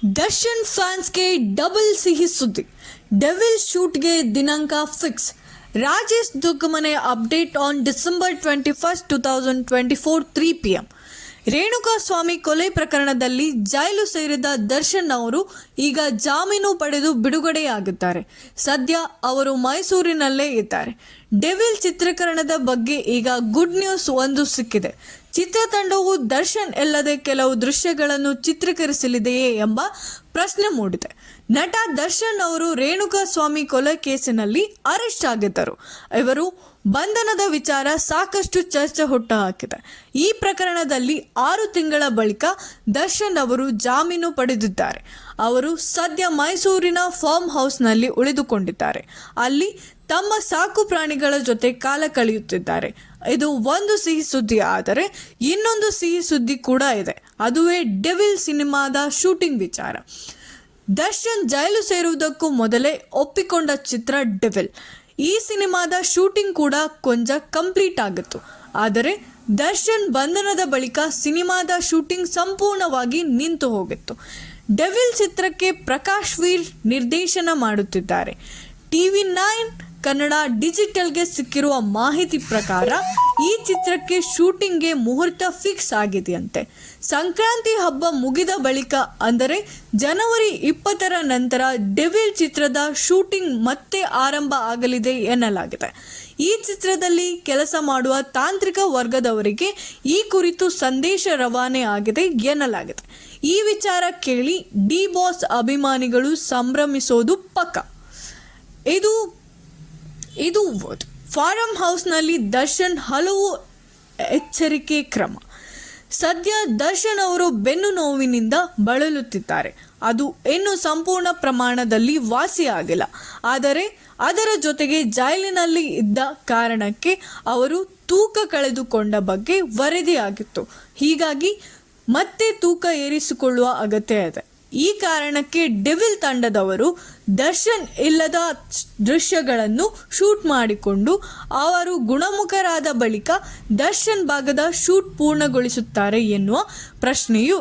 Darshan ಫ್ಯಾನ್ಸ್ಗೆ double ಸಿಹಿ ಸುದ್ದಿ. Devil ಶೂಟ್ಗೆ ದಿನಾಂಕ fix. Rajesh Duggamane update on December 21, 2024 3 PM. Renuka Swamy ಕೊಲೆ ಪ್ರಕರಣದಲ್ಲಿ ಜೈಲು ಸೇರಿದ ದರ್ಶನ್ ಅವರು ಈಗ ಜಾಮೀನು ಪಡೆದು ಬಿಡುಗಡೆಯಾಗಿದ್ದಾರೆ. ಸದ್ಯ ಅವರು ಮೈಸೂರಿನಲ್ಲೇ ಇದ್ದಾರೆ. ಡೆವಿಲ್ ಚಿತ್ರೀಕರಣದ ಬಗ್ಗೆ ಈಗ ಗುಡ್ ನ್ಯೂಸ್ ಒಂದು ಸಿಕ್ಕಿದೆ. ಚಿತ್ರತಂಡವು ದರ್ಶನ್ ಇಲ್ಲದೆ ಕೆಲವು ದೃಶ್ಯಗಳನ್ನು ಚಿತ್ರೀಕರಿಸಲಿದೆಯೇ ಎಂಬ ಪ್ರಶ್ನೆ ಮೂಡಿದೆ. ನಟ ದರ್ಶನ್ ಅವರು ರೇಣುಕಾ ಸ್ವಾಮಿ ಕೊಲೆ ಕೇಸಿನಲ್ಲಿ ಅರೆಸ್ಟ್ ಆಗಿದ್ದರು. ಇವರು ಬಂಧನದ ವಿಚಾರ ಸಾಕಷ್ಟು ಚರ್ಚೆ ಹುಟ್ಟುಹಾಕಿದೆ. ಈ ಪ್ರಕರಣದಲ್ಲಿ 6 ತಿಂಗಳ ಬಳಿಕ ದರ್ಶನ್ ಅವರು ಜಾಮೀನು ಪಡೆದಿದ್ದಾರೆ. ಅವರು ಸದ್ಯ ಮೈಸೂರಿನ ಫಾರ್ಮ್ ಹೌಸ್ನಲ್ಲಿ ಉಳಿದುಕೊಂಡಿದ್ದಾರೆ. ಅಲ್ಲಿ ತಮ್ಮ ಸಾಕು ಪ್ರಾಣಿಗಳ ಜೊತೆ ಕಾಲ ಕಳೆಯುತ್ತಿದ್ದಾರೆ. ಇದು ಒಂದು ಸಿಹಿ ಸುದ್ದಿ. ಆದರೆ ಇನ್ನೊಂದು ಸಿಹಿ ಸುದ್ದಿ ಕೂಡ ಇದೆ. ಅದುವೇ ಡೆವಿಲ್ ಸಿನಿಮಾದ ಶೂಟಿಂಗ್ ವಿಚಾರ. ದರ್ಶನ್ ಜೈಲು ಸೇರುವುದಕ್ಕೂ ಮೊದಲೇ ಒಪ್ಪಿಕೊಂಡ ಚಿತ್ರ ಡೆವಿಲ್. ಈ ಸಿನಿಮಾದ ಶೂಟಿಂಗ್ ಕೂಡ ಕೊಂಚ ಕಂಪ್ಲೀಟ್ ಆಗಿತ್ತು. ಆದರೆ ದರ್ಶನ್ ಬಂಧನದ ಬಳಿಕ ಸಿನಿಮಾದ ಶೂಟಿಂಗ್ ಸಂಪೂರ್ಣವಾಗಿ ನಿಂತು ಹೋಗಿತ್ತು. ಡೆವಿಲ್ ಚಿತ್ರಕ್ಕೆ ಪ್ರಕಾಶ್ ವೀರ್ ನಿರ್ದೇಶನ ಮಾಡುತ್ತಿದ್ದಾರೆ. TV9 ಕನ್ನಡ ಡಿಜಿಟಲ್ಗೆ ಸಿಕ್ಕಿರುವ ಮಾಹಿತಿ ಪ್ರಕಾರ ಈ ಚಿತ್ರಕ್ಕೆ ಶೂಟಿಂಗ್ಗೆ ಮುಹೂರ್ತ ಫಿಕ್ಸ್ ಆಗಿದೆಯಂತೆ. ಸಂಕ್ರಾಂತಿ ಹಬ್ಬ ಮುಗಿದ ಬಳಿಕ ಅಂದರೆ ಜನವರಿ 20ರ ನಂತರ ಡೆವಿಲ್ ಚಿತ್ರದ ಶೂಟಿಂಗ್ ಮತ್ತೆ ಆರಂಭ ಆಗಲಿದೆ ಎನ್ನಲಾಗಿದೆ. ಈ ಚಿತ್ರದಲ್ಲಿ ಕೆಲಸ ಮಾಡುವ ತಾಂತ್ರಿಕ ವರ್ಗದವರಿಗೆ ಈ ಕುರಿತು ಸಂದೇಶ ರವಾನೆ ಆಗಿದೆ ಎನ್ನಲಾಗಿದೆ. ಈ ವಿಚಾರ ಕೇಳಿ ಡಿ ಬಾಸ್ ಅಭಿಮಾನಿಗಳು ಸಂಭ್ರಮಿಸೋದು ಪಕ್ಕ. ಇದು ಫಾರಂ ಹೌಸ್ನಲ್ಲಿ ದರ್ಶನ್ ಹಲವು ಎಚ್ಚರಿಕೆ ಕ್ರಮ. ಸದ್ಯ ದರ್ಶನ್ ಅವರು ಬೆನ್ನು ನೋವಿನಿಂದ ಬಳಲುತ್ತಿದ್ದಾರೆ. ಅದು ಇನ್ನೂ ಸಂಪೂರ್ಣ ಪ್ರಮಾಣದಲ್ಲಿ ವಾಸಿಯಾಗಿಲ್ಲ. ಆದರೆ ಅದರ ಜೊತೆಗೆ ಜೈಲಿನಲ್ಲಿ ಇದ್ದ ಕಾರಣಕ್ಕೆ ಅವರು ತೂಕ ಕಳೆದುಕೊಂಡ ಬಗ್ಗೆ ವರದಿಯಾಗಿತ್ತು. ಹೀಗಾಗಿ ಮತ್ತೆ ತೂಕ ಏರಿಸಿಕೊಳ್ಳುವ ಅಗತ್ಯ ಇದೆ. ಈ ಕಾರಣಕ್ಕೆ ಡೆವಿಲ್ ತಂಡದವರು ದರ್ಶನ್ ಇಲ್ಲದ ದೃಶ್ಯಗಳನ್ನು ಶೂಟ್ ಮಾಡಿಕೊಂಡು ಅವರು ಗುಣಮುಖರಾದ ಬಳಿಕ ದರ್ಶನ್ ಭಾಗದ ಶೂಟ್ ಪೂರ್ಣಗೊಳಿಸುತ್ತಾರೆ ಎನ್ನುವ ಪ್ರಶ್ನೆಯು